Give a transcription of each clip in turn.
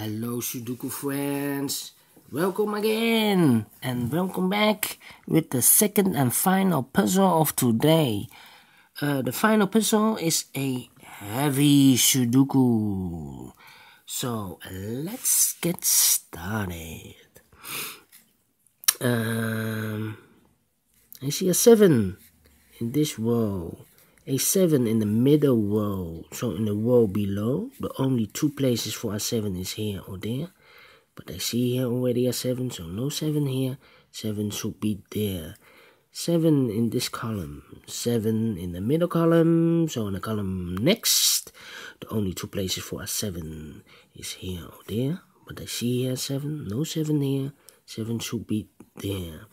Hello Sudoku friends, welcome again and welcome back with the second and final puzzle of today. The final puzzle is a heavy Sudoku. So let's get started. I see a 7 in this row. A 7 in the middle row, so in the row below, the only two places for a 7 is here or there. But I see here already a 7, so no 7 here. 7 should be there. 7 in this column, 7 in the middle column, so in the column next, the only two places for a 7 is here or there. But I see here 7, no 7 here. 7 should be there.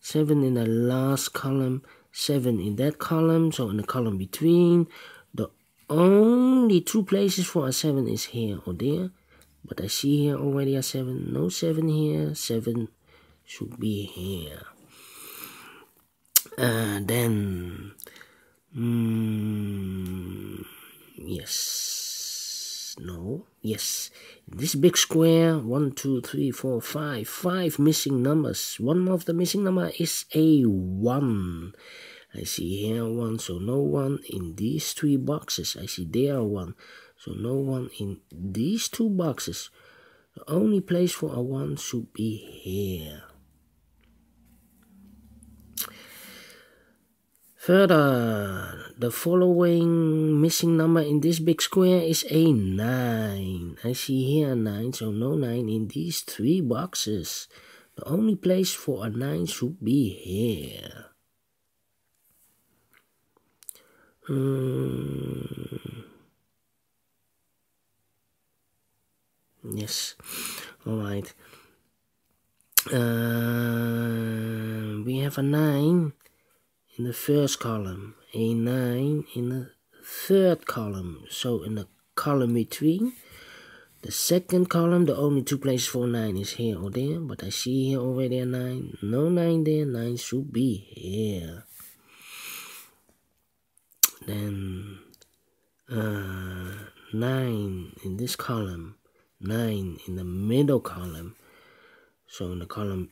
7 in the last column, 7 in that column, so in the column between, the only two places for a 7 is here or there. But I see here already a 7, no 7 here, 7 should be here. Yes. This big square, 1, 2, 3, 4, 5, 5 missing numbers. One of the missing number is a 1. I see here 1, so no 1 in these 3 boxes. I see there 1, so no 1 in these 2 boxes. The only place for a 1 should be here. Further, the following missing number in this big square is a 9. I see here a 9, so no 9 in these 3 boxes. The only place for a 9 should be here. Yes, alright. We have a 9 in the first column, a 9 in the third column, so in the column between, the second column, the only two places for 9 is here or there, but I see here already a 9, no 9 there, 9 should be here. Then 9 in this column, 9 in the middle column, so in the column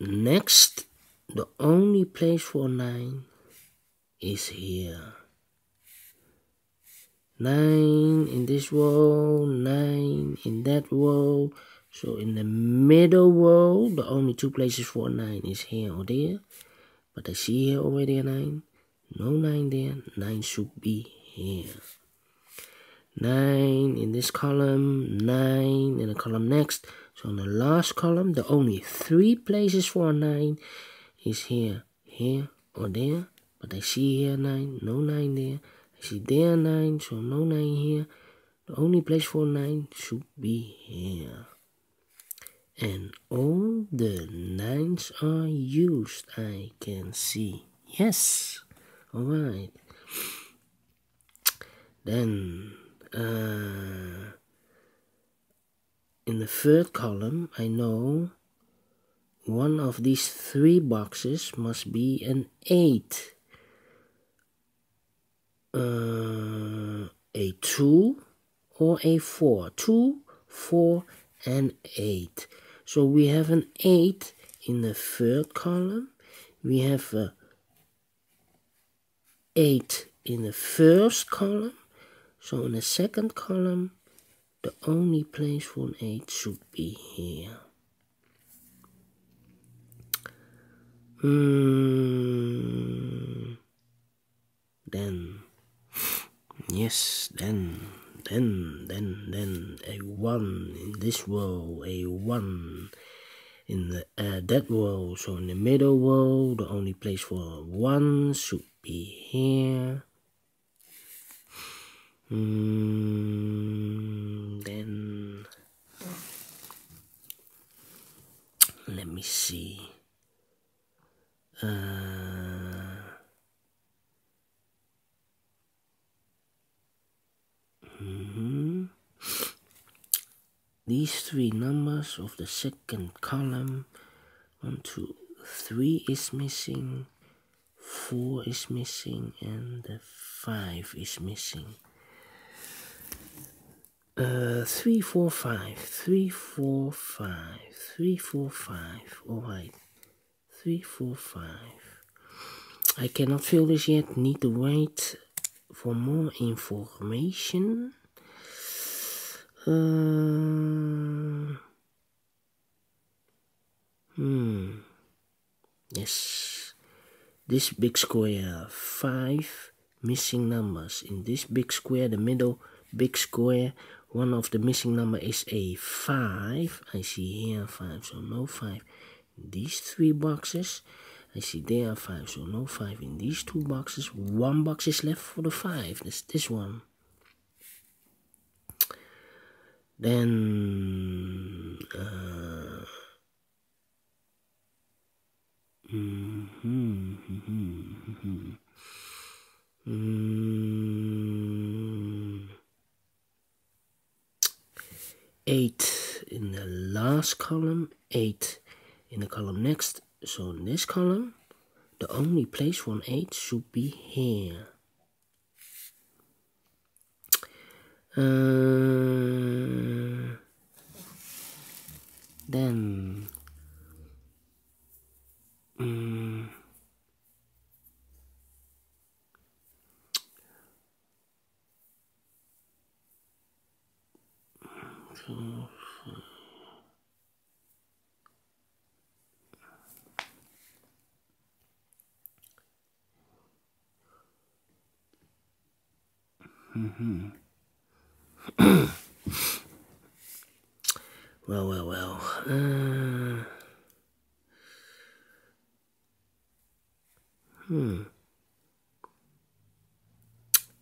next, the only place for 9 is here. 9 in this row, 9 in that row, so in the middle row, the only two places for 9 is here or there, but I see here already a 9, no 9 there, 9 should be here. 9 in this column, 9 in the column next, so in the last column, the only 3 places for a 9 is here, here or there, but I see here 9, no 9 there, I see there 9, so no 9 here, the only place for 9 should be here. And all the 9s are used, I can see. Yes, alright. Then in the third column, I know one of these 3 boxes must be an 8. A 2 or a 4. 2, 4, and 8. So we have an 8 in the third column. We have a 8 in the first column. So in the second column, the only place for an 8 should be here. Then a 1 in this row, a 1 in the that row, so in the middle row, the only place for a 1 should be here. Then let me see. These 3 numbers of the second column, 1, 2, 3 is missing, 4 is missing, and the 5 is missing. 3, 4, 5, 3, 4, 5, 3, 4, 5. All right, 3, 4, 5. I cannot fill this yet. Need to wait for more information. Yes. This big square, 5 missing numbers. In this big square, the middle big square, one of the missing number is a 5. I see here 5, so no 5. In these 3 boxes, I see there are 5, so no 5. In these 2 boxes, 1 box is left for the 5. That's this one. Then, eight in the last column, 8 in the column next. So in this column, the only place for an 8 should be here. Then well.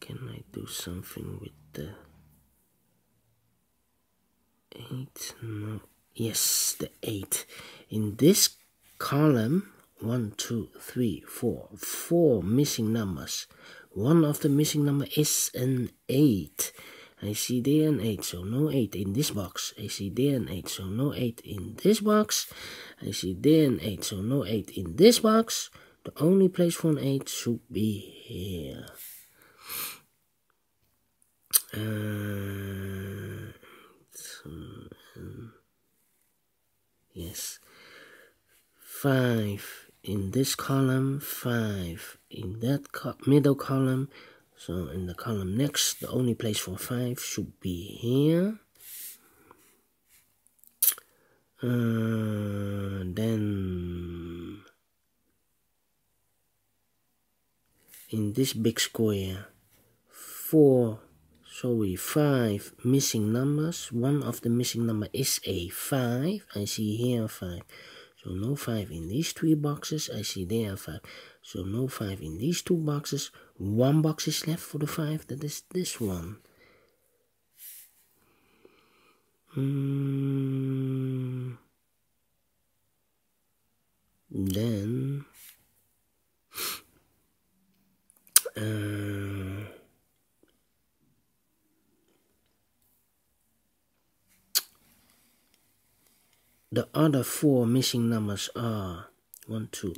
Can I do something with the 8? No. Yes, the 8. In this column, 1, 2, 3, 4. 4 missing numbers. One of the missing number is an 8. I see there an 8, so no 8 in this box. I see there an 8, so no 8 in this box. I see there an 8, so no 8 in this box. The only place for an 8 should be here. Yes. 5 in this column, 5 in that middle column. So in the column next, the only place for 5 should be here. Then in this big square, 5 missing numbers. One of the missing number is a 5. I see here 5. So no 5 in these 3 boxes. I see there 5. So no 5 in these 2 boxes. 1 box is left for the 5. That is this one. Then the other 4 missing numbers are 1, 2,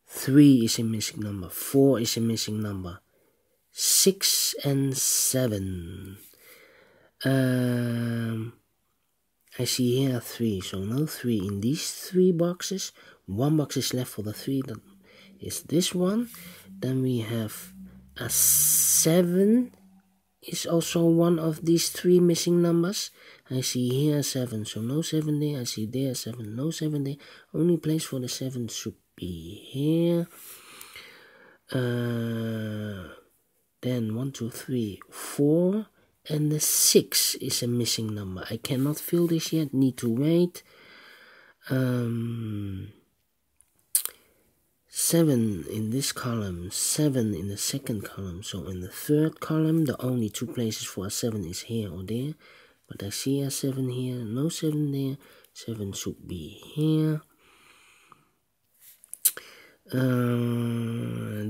3 is a missing number, 4 is a missing number, 6 and 7. I see here 3, so no 3 in these 3 boxes. 1 box is left for the 3, that is this one. Then we have a 7 is also one of these 3 missing numbers. I see here 7, so no 7 there. I see there 7, no 7 there. Only place for the 7 should be here. Then 1, 2, 3, 4. And the 6 is a missing number. I cannot fill this yet. Need to wait. 7 in this column. 7 in the second column. So in the third column, the only 2 places for a 7 is here or there. But I see a 7 here. No 7 there. 7 should be here.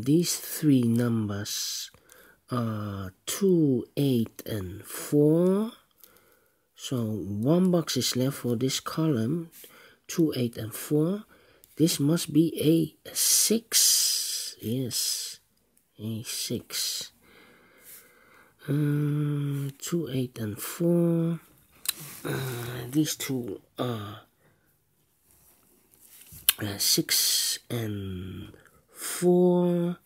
These 3 numbers are 2, 8, and 4. So 1 box is left for this column, 2, 8, and 4. This must be a 6. Yes, a 6. 2, 8, and 4. These two are 6 and 4.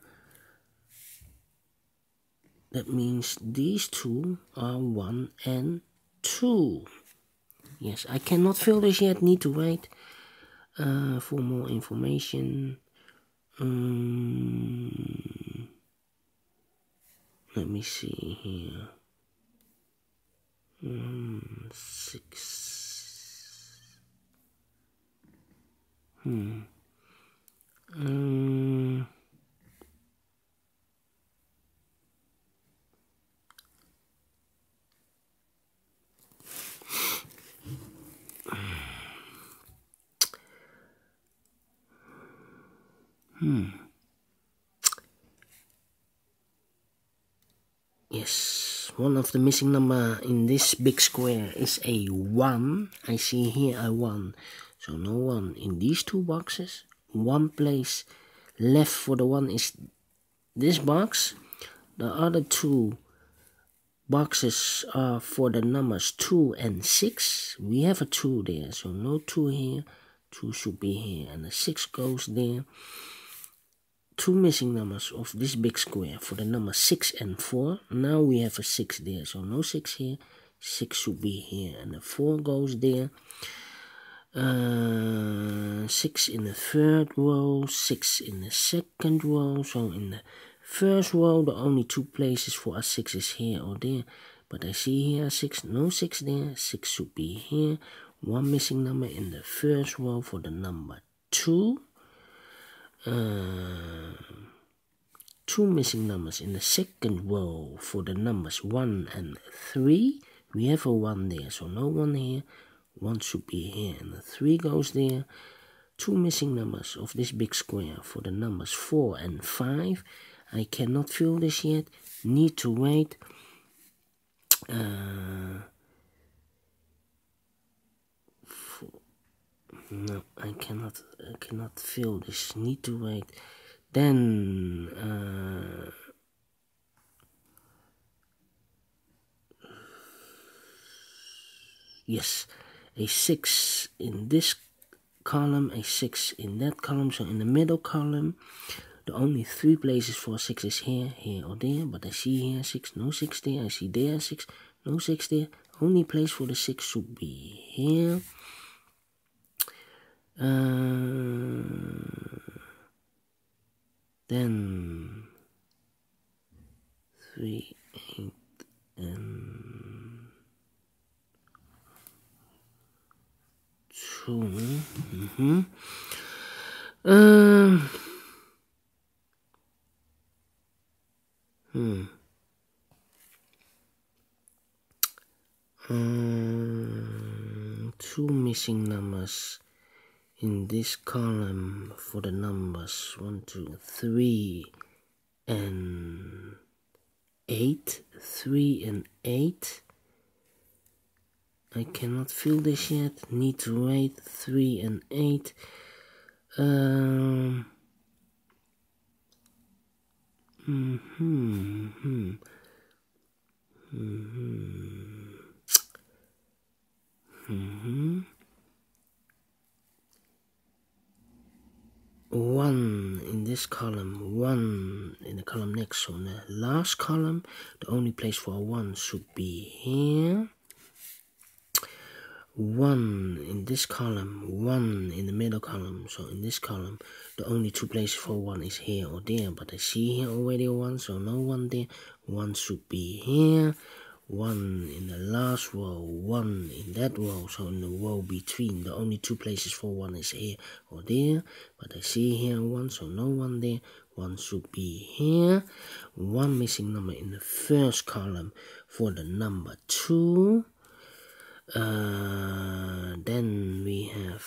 That means these two are 1 and 2. Yes, I cannot fill this yet. Need to wait for more information. Let me see here. 6. Yes, one of the missing number in this big square is a 1. I see here a 1. So no 1 in these two boxes. One place left for the 1 is this box. The other two boxes are for the numbers 2 and 6. We have a 2 there, so no 2 here. 2 should be here, and the 6 goes there. Two missing numbers of this big square for the number 6 and 4. Now we have a 6 there, so no 6 here. 6 should be here, and the 4 goes there. 6 in the third row, 6 in the second row. So in the first row, the only two places for a 6 is here or there. But I see here a 6, no 6 there. 6 should be here. One missing number in the first row for the number 2. Two missing numbers in the second row for the numbers 1 and 3. We have a 1 there, so no 1 here. 1 should be here, and the 3 goes there. Two missing numbers of this big square for the numbers 4 and 5. I cannot fill this yet. Need to wait. No, I cannot fill this. Need to wait. Then yes, a 6 in this column, a 6 in that column. So in the middle column, the only 3 places for 6 is here, here or there. But I see here 6, no 6 there. I see there 6, no 6 there. Only place for the 6 should be here. Then 3, 8, and 2. Two missing numbers in this column for the numbers 1, 2, 3, and 8. 3 and 8. I cannot fill this yet. Need to wait. 3 and 8. One in this column, 1 in the column next. So in the last column, the only place for a 1 should be here. 1 in this column, 1 in the middle column. So in this column, the only 2 places for 1 is here or there. But I see here already a 1, so no 1 there. 1 should be here. 1 in the last row, 1 in that row. So in the row between, the only 2 places for 1 is here or there. But I see here 1, so no 1 there. 1 should be here. 1 missing number in the first column for the number 2. Then we have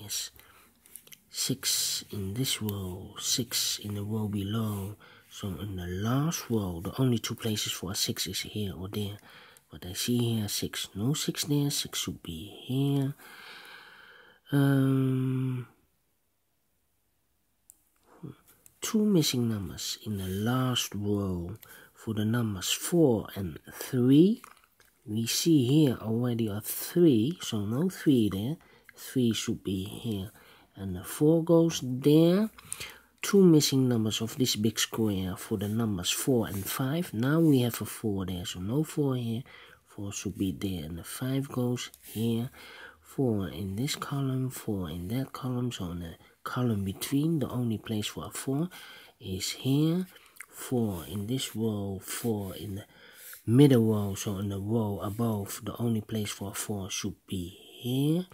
yes, 6 in this row, 6 in the row below. So in the last row, the only two places for a 6 is here or there. But I see here 6, no 6 there, 6 should be here. Two missing numbers in the last row for the numbers 4 and 3. We see here already a 3, so no 3 there. 3 should be here. And the 4 goes there. Two missing numbers of this big square for the numbers 4 and 5. Now we have a 4 there, so no 4 here. 4 should be there, and the 5 goes here. 4 in this column, 4 in that column. So in the column between, the only place for a 4 is here. 4 in this row, 4 in the middle row. So in the row above, the only place for a 4 should be here.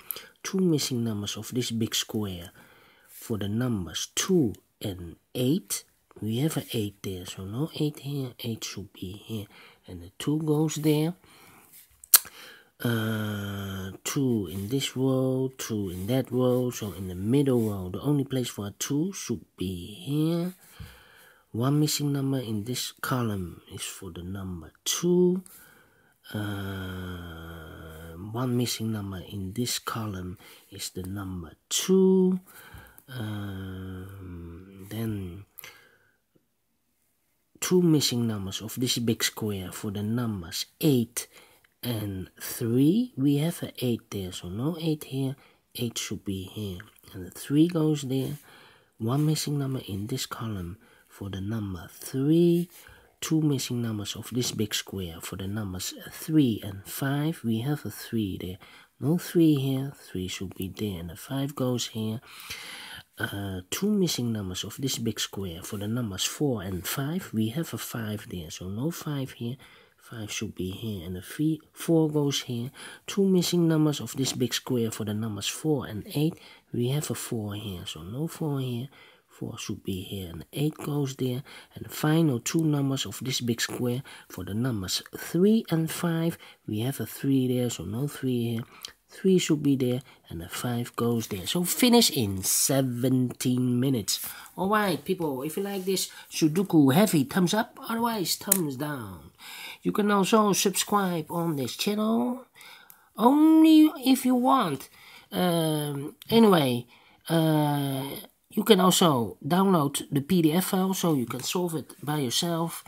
Two missing numbers of this big square for the numbers 2 and 8. We have an 8 there, so no 8 here. 8 should be here, and the 2 goes there. 2 in this row, 2 in that row. So in the middle row, the only place for a 2 should be here. One missing number in this column is for the number 2. One missing number in this column is the number 2. Then two missing numbers of this big square for the numbers 8 and 3. We have an 8 there, so no 8 here. 8 should be here, and the 3 goes there. One missing number in this column for the number 3. Two missing numbers of this big square for the numbers 3 and 5. We have a 3 there. No 3 here. 3 should be there, and the 5 goes here. Two missing numbers of this big square for the numbers 4 and 5. We have a 5 there, so no 5 here. 5 should be here, and the 4 goes here. Two missing numbers of this big square for the numbers 4 and 8. We have a 4 here, so no 4 here. 4 should be here, and the 8 goes there. And the final two numbers of this big square for the numbers 3 and 5. We have a 3 there, so no 3 here. 3 should be there, and the 5 goes there. So finish in 17 minutes. Alright people, if you like this Sudoku Heavy, thumbs up, otherwise thumbs down. You can also subscribe on this channel, only if you want. Anyway, you can also download the PDF file so you can solve it by yourself.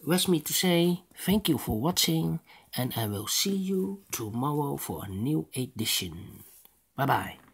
Rest me to say thank you for watching, and I will see you tomorrow for a new edition. Bye bye.